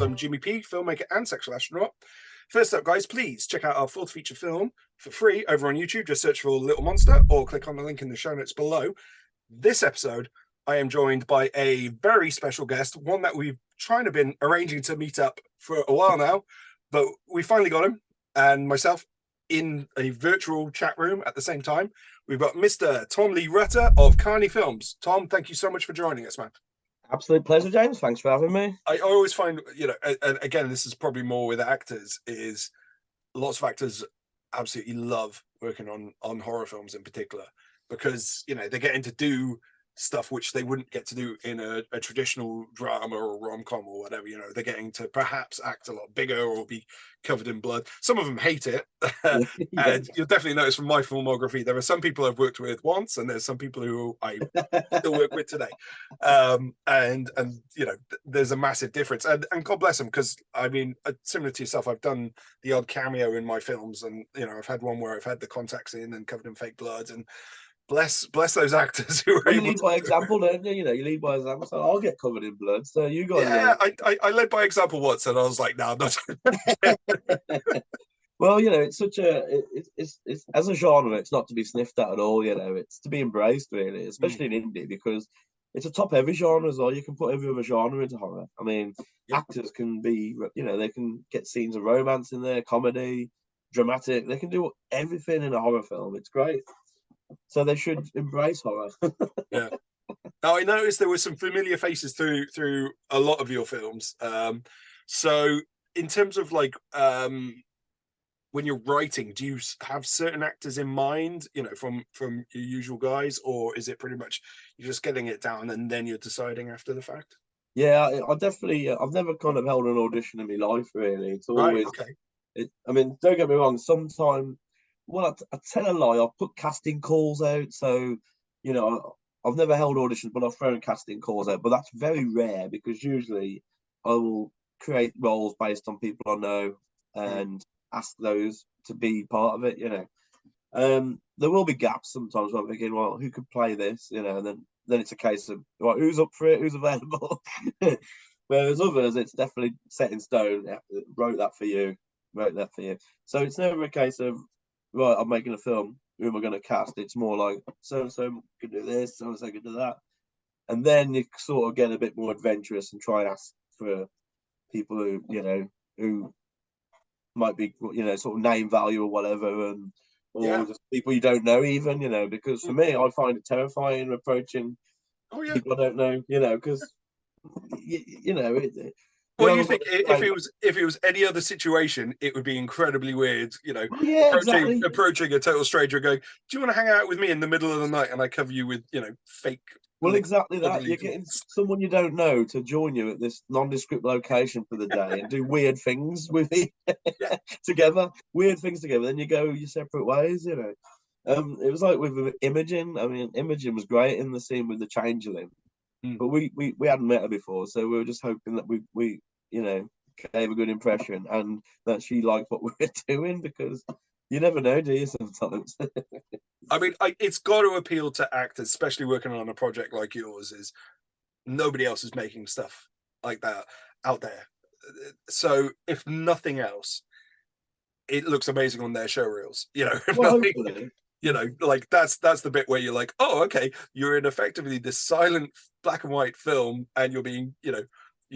I'm Jimmy P, filmmaker and sexual astronaut. First up, guys, please check out our fourth feature film for free over on YouTube. Just search for Little Monster or click on the link in the show notes below. This episode, I am joined by a very special guest, one that we've been arranging to meet up for a while now, but we finally got him and myself in a virtual chat room at the same time. We've got Mr. Tom Lee Rutter of Carney Films. Tom, thank you so much for joining us, man. Absolute pleasure, James. Thanks for having me. I always find, and again, this is probably more with actors, is lots of actors absolutely love working on horror films in particular, because, they're getting to do stuff which they wouldn't get to do in a traditional drama or rom-com or whatever. They're getting to perhaps act a lot bigger or be covered in blood. Some of them hate it. And you'll definitely notice from my filmography, there are some people I've worked with once and there's some people who I still work with today. And there's a massive difference, and God bless them, because similar to yourself, I've done the odd cameo in my films, and I've had one where I've had the contacts in and covered in fake blood, and bless those actors who are able lead by example, don't you? You lead by example. So I'll get covered in blood. So you got. Yeah, I led by example once, and I was like, no, I'm not. Well, it's such it's as a genre, it's not to be sniffed at all. It's to be embraced, really, especially in indie, because it's a top-heavy genre as well. You can put every other genre into horror. Actors can be, they can get scenes of romance in there, comedy, dramatic. They can do everything in a horror film. It's great. So they should embrace horror. Yeah. Now, I noticed there were some familiar faces through a lot of your films. So in terms of when you're writing, do you have certain actors in mind, from your usual guys, or is it pretty much you're just getting it down and then you're deciding after the fact? Yeah, I definitely. I've never kind of held an audition in my life, really. It's always. Right, okay. Don't get me wrong. Sometimes. Well, I tell a lie. I've put casting calls out, so I've never held auditions, but I've thrown casting calls out. But that's very rare, because usually I will create roles based on people I know and ask those to be part of it. There will be gaps sometimes where I'm thinking, well, who could play this? And then it's a case of, right, who's up for it, who's available. Whereas others, it's definitely set in stone. Wrote that for you. So it's never a case of, right, I'm making a film, who am I going to cast? It's more like, so-and-so can do this, so-and-so can do that. And then you sort of get a bit more adventurous and try and ask for people who might be, sort of name value or whatever, or just people you don't know even, because for me, I find it terrifying approaching people I don't know, because, Well, you think if it was any other situation, it would be incredibly weird, approaching a total stranger, going, "Do you want to hang out with me in the middle of the night?" And I cover you with, fake. Well, exactly that. You're getting someone you don't know to join you at this nondescript location for the day and do weird things with you together. Weird things together. Then you go your separate ways. It was like with Imogen. Imogen was great in the scene with the changeling. But we hadn't met her before, so we were just hoping that we gave a good impression and that she liked what we were doing, because you never know, do you, sometimes? It's got to appeal to actors, especially working on a project like yours. Is nobody else is making stuff like that out there. So if nothing else, it looks amazing on their show reels. Well, that's the bit where you're like, oh, okay, you're in effectively this silent black and white film, and you're being, you're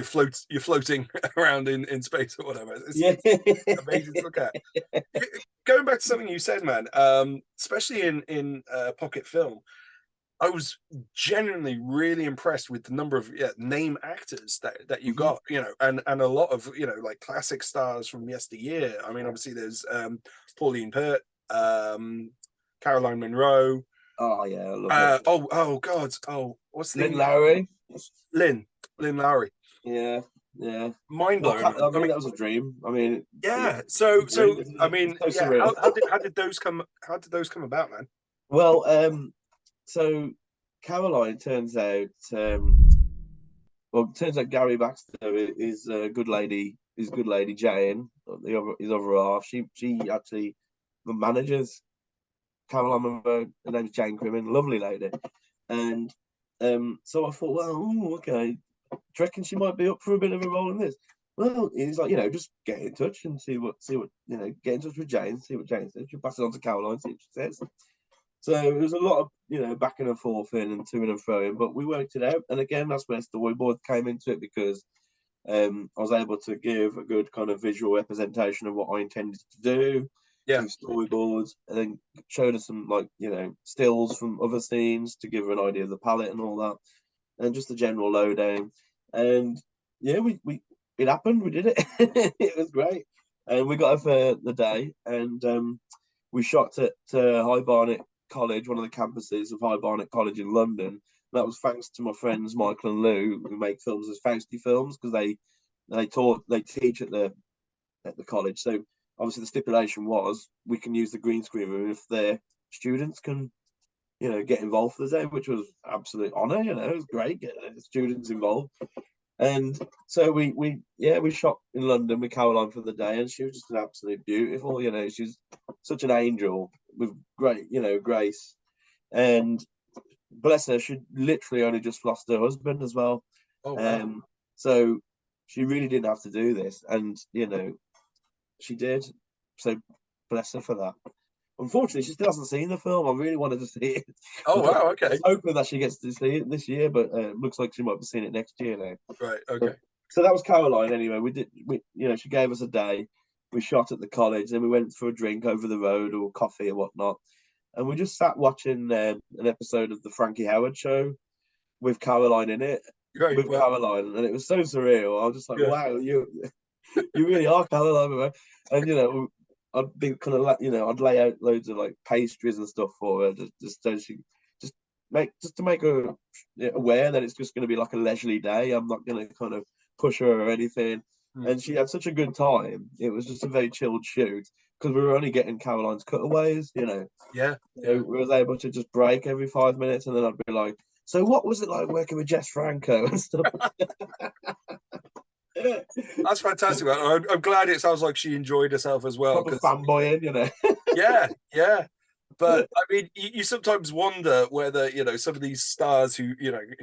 floating around in space or whatever. It's amazing to look at. Going back to something you said, man, especially in Pocket Film, I was genuinely really impressed with the number of name actors that you got, and a lot of like classic stars from yesteryear. Obviously there's Pauline Pert, Caroline Munro. Oh yeah, I love oh God, what's the Lynn Lowry? Lynn Lowry. Yeah. Mind blowing. That was a dream. Yeah. So how did those come about, man? Well, so Caroline turns out, Gary Baxter is good lady Jane, his other half. She actually manages Caroline Munro. Her name's Jane Crimmins, lovely lady. And so I thought, well, okay, do you reckon she might be up for a bit of a role in this? well, he's like, just get in touch and see what, get in touch with Jane, see what Jane says. She'll pass it on to Caroline, see what she says. So it was a lot of, backing and forth in and to and fro in, but we worked it out. And again, that's where storyboard came into it, because I was able to give a good kind of visual representation of what I intended to do Yeah. through storyboards, and then showed us some stills from other scenes to give her an idea of the palette and all that, and just the general lowdown. And yeah, we it happened. We did it. It was great, and we got her for the day, and we shot at High Barnet College, one of the campuses of High Barnet College in London. That was thanks to my friends Michael and Lou, who make films as Fausti Films, because they teach at the college. So obviously the stipulation was we can use the green screen room if their students can, get involved for the day, which was absolute honour. It was great getting the students involved. And so we shot in London with Caroline for the day, and she was just an absolute beautiful. She's such an angel with great, grace. And bless her, she literally only just lost her husband as well. Oh, wow. So she really didn't have to do this, and she did. So bless her for that. Unfortunately, she still hasn't seen the film. I really wanted to see it. Oh, wow. Okay. I was hoping that she gets to see it this year, but looks like she might be seeing it next year now. Right. Okay. So that was Caroline. Anyway, she gave us a day. We shot at the college, then we went for a drink over the road or coffee or whatnot, and we just sat watching an episode of the Frankie Howard Show with Caroline in it. Right. With Caroline, and it was so surreal. I was just like, wow, you really are Caroline, man. And I'd be kind of I'd lay out loads of pastries and stuff for her, just so she to make her aware that it's just going to be like a leisurely day. I'm not going to kind of push her or anything. And she had such a good time. It was just a very chilled shoot, because we were only getting Caroline's cutaways. Yeah. So we was able to just break every 5 minutes, and then I'd be like, so what was it like working with Jess Franco and stuff? That's fantastic. I'm glad it sounds like she enjoyed herself as well. Proper fanboying, Yeah. But I mean, you sometimes wonder whether some of these stars who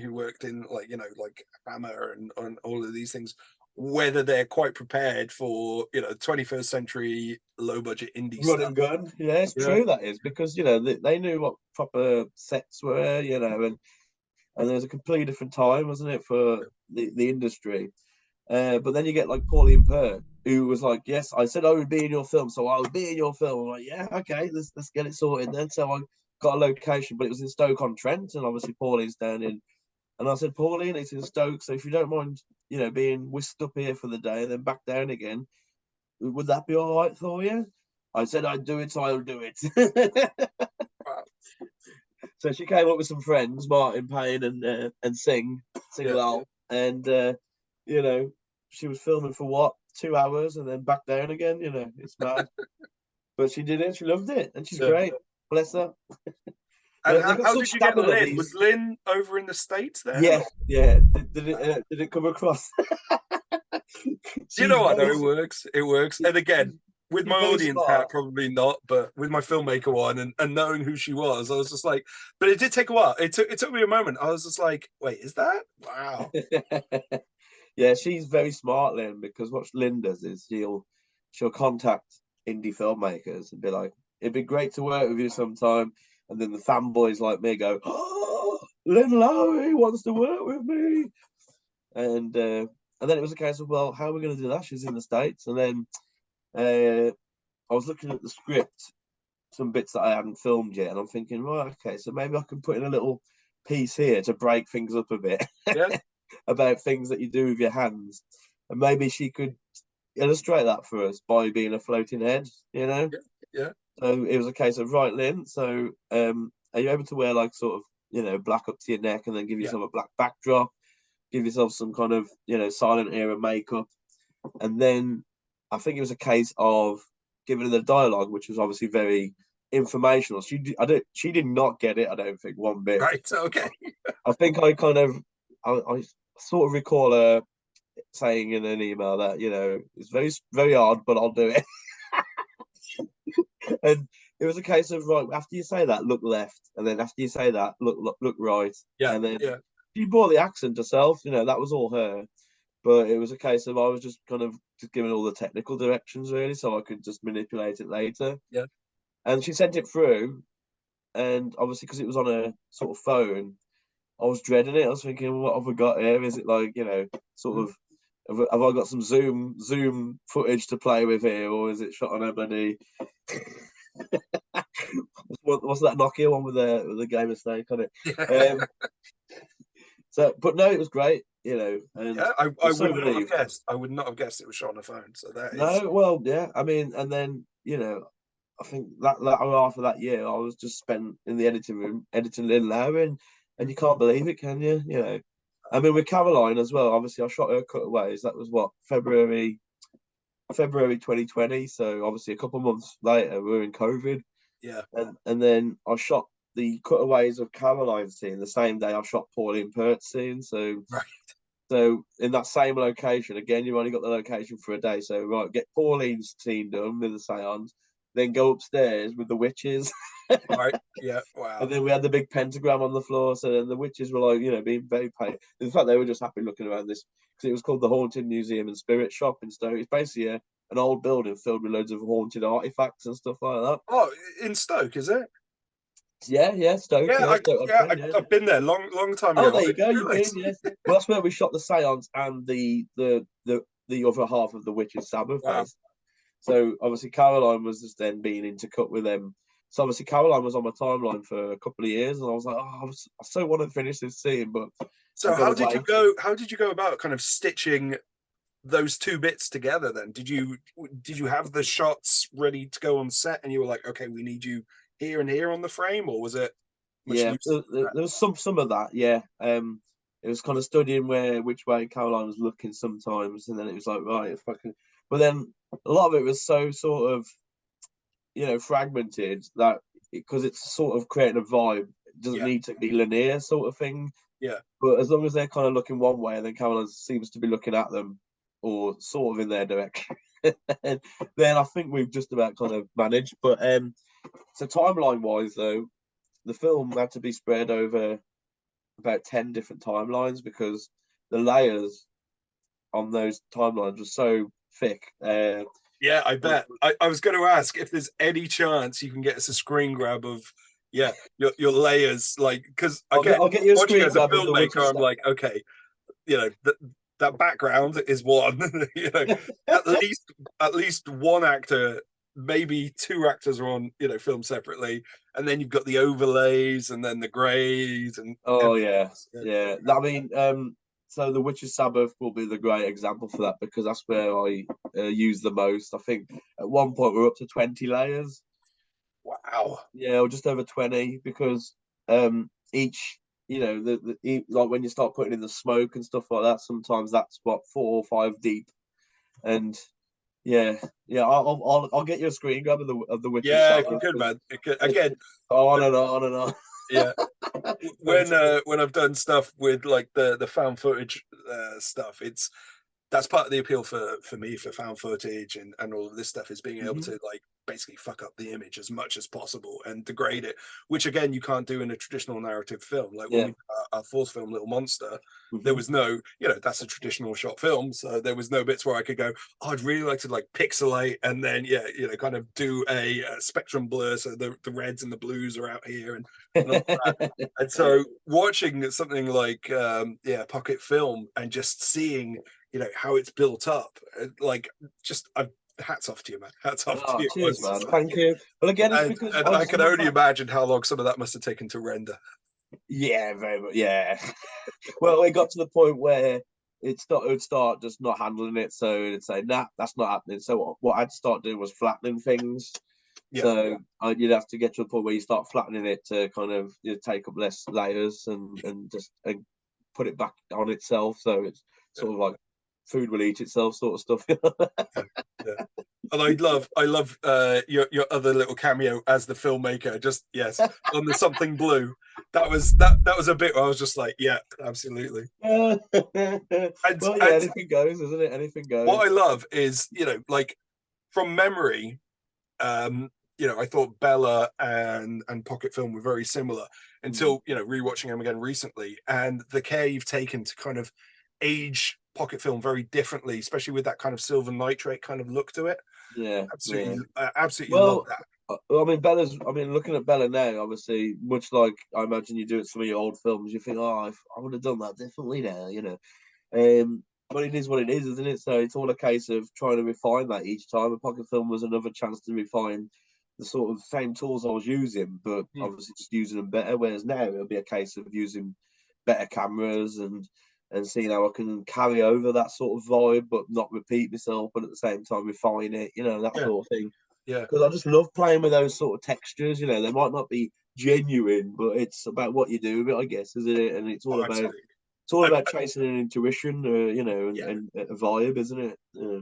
worked in like Hammer and all of these things, whether they're quite prepared for 21st century low budget indie run stuff. and gun. Yeah, it's true, that is, because they knew what proper sets were, and there's a completely different time, wasn't it, for the industry. But then you get like Pauline Pearl, who was like, yes, I said I would be in your film, so I would be in your film. I'm like, yeah, okay, let's get it sorted then. So I got a location, but it was in Stoke-on-Trent, and obviously Pauline's down in. And I said, Pauline, it's in Stoke, so if you don't mind, being whisked up here for the day and then back down again, would that be all right for you? I said I'd do it, so I'll do it. Wow. So she came up with some friends, Martin Payne and Sing Lal, and she was filming for what, 2 hours and then back down again. It's mad. But she did it. She loved it, and she's great. Bless her. And how did you get Lynn? Was Lynn over in the States then? Yeah. Did it come across? You know what? No, it works. It works. And again, with my audience hat, probably not, but with my filmmaker one and knowing who she was, I was just like, but it did take a while. It took me a moment. I was just like, wait, is that? Wow. Yeah, she's very smart, Lynn, because what Lynn does is she'll contact indie filmmakers and be like, it'd be great to work with you sometime. And then the fanboys like me go, oh, Lynn Lowry wants to work with me. And then it was a case of, well, how are we going to do that? She's in the States. And then I was looking at the script, some bits that I hadn't filmed yet. And I'm thinking, right, okay, so maybe I can put in a little piece here to break things up a bit. Yeah. About things that you do with your hands. And maybe she could illustrate that for us by being a floating head, Yeah. So it was a case of, right, Lynn, so are you able to wear like sort of, black up to your neck and then give yourself a black backdrop, give yourself some kind of, silent era makeup. And then I think it was a case of giving her the dialogue, which was obviously very informational. She did not get it, I don't think, one bit. Right, okay. I think I sort of recall her saying in an email that, it's very, very hard, but I'll do it. And it was a case of, right, after you say that, look left, and then after you say that, look right. Yeah. And then she brought the accent herself, that was all her. but it was a case of I was just kind of just giving all the technical directions really, so I could just manipulate it later. Yeah. And she sent it through, and obviously because it was on a sort of phone, I was dreading it. I was thinking, what have I got here? Is it like, sort of, have I got some Zoom footage to play with here, or is it shot on MOD? What's that Nokia one with the gamer snake on it? Yeah. So, but no, it was great, and Yeah, I so would not have relieved. guessed. I would not have guessed it was shot on a phone. So that is, No, well, yeah, I mean, and then I think that half of that year, I was just spent in the editing room editing Little Larry, and you can't believe it, can you? I mean, with Caroline as well. Obviously, I shot her cutaways. That was what February 2020. So obviously, a couple of months later, we were in COVID, yeah, and then I shot the cutaways of Caroline's scene the same day I shot Pauline Pert's scene. So right. so in that same location, again, you've only got the location for a day. So right, get Pauline's scene done with the seance, then go upstairs with the witches. Right. Yeah. And Wow. then we had the big pentagram on the floor. So then the witches were like, being very paid. In fact, they were just happy looking around this because it was called the Haunted Museum and Spirit Shop in Stoke. It's basically an old building filled with loads of haunted artifacts and stuff like that. Oh, in Stoke, is it? Yeah, Stoke, Yeah, Stoke yeah, on Trent, yeah. I've been there long time Oh, ago. there I you go. didn't You've been, realise. yeah. Well, that's where we shot the seance and the other half of the Witches' Sabbath Wow. base. So obviously Caroline was just then being intercut with them. So obviously Caroline was on my timeline for a couple of years, and I was like, oh, I so want to finish this scene, but So I've got how to did you wait. go? How did you go about kind of stitching those two bits together? Then did you have the shots ready to go on set, and you were like, okay, we need you here and here on the frame, or was it much Yeah, looser than there was some of that. Yeah, it was kind of studying which way Caroline was looking sometimes, and then it was like, right, if I can. But then a lot of it was so sort of fragmented that because it's sort of creating a vibe, it doesn't Yeah, need to be linear sort of thing. yeah. But as long as they're kind of looking one way, and then Caroline seems to be looking at them or sort of in their direction, then I think we've just about kind of managed. But so timeline wise, though, the film had to be spread over about 10 different timelines because the layers on those timelines were so thick. Yeah, I bet. I was going to ask if there's any chance you can get us a screen grab of, yeah, your layers, like, because again, I'll get you a watching screen as a grab of the filmmaker, witches. I'm like, okay, that background is one, at least one actor, maybe two actors are on, film separately, and then you've got the overlays and then the grays and Oh everything yeah, else. yeah. I mean, so the Witches' Sabbath will be the great example for that because that's where I use the most. I think at one point we're up to 20 layers. Wow. Yeah, or just over 20 because each, like when you start putting in the smoke and stuff like that, sometimes that's what 4 or 5 deep, and yeah, yeah. I'll get you a screen grab of the Witches' Yeah, if you Sabbath could, 'cause man. it's Again, on and on and on. yeah. But When I've done stuff with like the found footage stuff, that's part of the appeal for me for found footage and all of this stuff is being able mhm, to like basically fuck up the image as much as possible and degrade it, which again you can't do in a traditional narrative film. Like when yeah, we did our fourth film, Little Monster, there mhm. was no, that's a traditional shot film, so there was no bits where I could go, oh, I'd really like to like pixelate and then kind of do a spectrum blur so the reds and the blues are out here and all that. And so watching something like Pocket Film and just seeing how it's built up, like just hats off to you, man. Hats off to Oh, you. cheers, man. Thank you. Well, again, it's because And I I just can love only that. imagine how long some of that must have taken to render. Yeah, very much. Yeah. Well, it got to the point where it would start just not handling it. So it'd say, nah, that's not happening. So what I'd start doing was flattening things. Yeah, So you'd have to get to a point where you start flattening it to kind of take up less layers and just put it back on itself. So it's yeah, sort of like food will eat itself sort of stuff. yeah, yeah. And I love your other little cameo as the filmmaker. Just yes, on the something blue. That was a bit where I was just like, yeah, absolutely. Well, And yeah, and anything goes, isn't it? Anything what I goes. love is like from memory, I thought Bella and Pocket Film were very similar Mm. until rewatching them again recently, and the care you've taken to kind of age pocket film very differently, especially with that kind of silver nitrate kind of look to it. Yeah, Absolutely, yeah. absolutely love Well, that. I mean, looking at Bella now, obviously, much like I imagine you do at some of your old films, you think, oh, I would have done that differently now, you know. But it is what it is, isn't it? So it's all a case of trying to refine that each time. A pocket film was another chance to refine the sort of same tools I was using, but obviously just using them better. Whereas now it'll be a case of using better cameras and seeing how I can carry over that sort of vibe, but not repeat myself, but at the same time refine it, you know, that Yeah, sort of thing. yeah, Because I just love playing with those sort of textures. You know, they might not be genuine, but it's about what you do with it, I guess, isn't it? And oh, absolutely. it's all about chasing an intuition, you know, Yeah, and a vibe, isn't it? Yeah.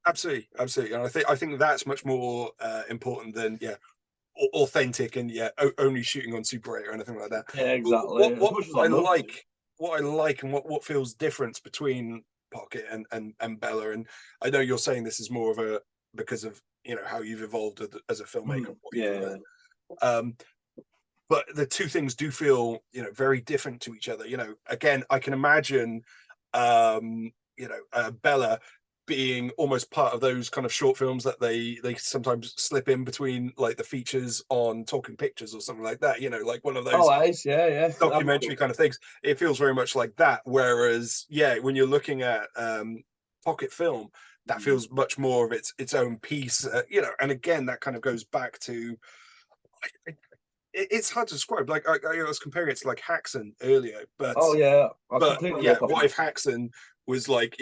absolutely, absolutely. And I think that's much more important than authentic and only shooting on Super 8 or anything like that. Yeah, But exactly. As much as I love it. what I like and what feels different between Pocket and Bella, and I know you're saying this is more of a because of how you've evolved as a filmmaker, what you've Yeah. learned. But the two things do feel very different to each other. Again, I can imagine Bella being almost part of those kind of short films that they sometimes slip in between, like the features on Talking Pictures or something like that, like one of those Oh, Ace, yeah. documentary kind of things. It feels very much like that, whereas when you're looking at pocket film, that feels much more of its own piece, and again that kind of goes back to it's hard to describe. Like I was comparing it to like Haxan earlier, but Oh, yeah. I completely rip off what if Haxan was like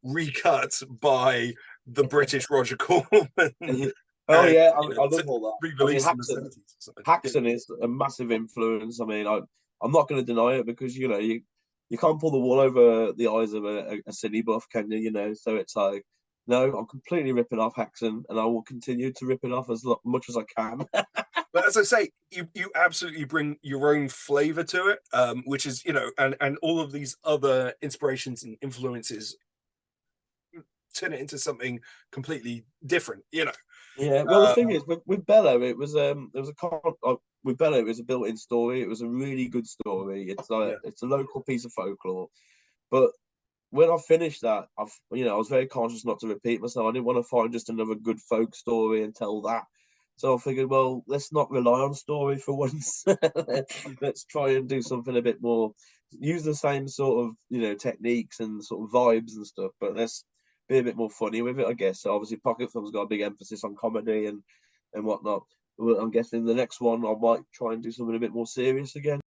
recut by the British Roger Corman? Oh, And, yeah, I love all that. I mean, re-released in the 70s or something. Haxan is a massive influence. I mean, I'm not going to deny it because you can't pull the wool over the eyes of a cine buff, can you? You know, so it's like, no, I'm completely ripping off Haxan, and I will continue to rip it off as much as I can. But as I say, you absolutely bring your own flavor to it, which is and all of these other inspirations and influences turn it into something completely different. Yeah, well, the thing is, with Bella, it was with Bella, it was a built-in story. It was a really good story. It's like it's a local piece of folklore, but when I finished that, I was very conscious not to repeat myself. I didn't want to find just another good folk story and tell that. So I figured, well, let's not rely on story for once. Let's try and do something a bit more, use the same sort of techniques and sort of vibes and stuff, but let's be a bit more funny with it, I guess. So obviously, Pocket Film's got a big emphasis on comedy and whatnot. Well, I'm guessing the next one I might try and do something a bit more serious again.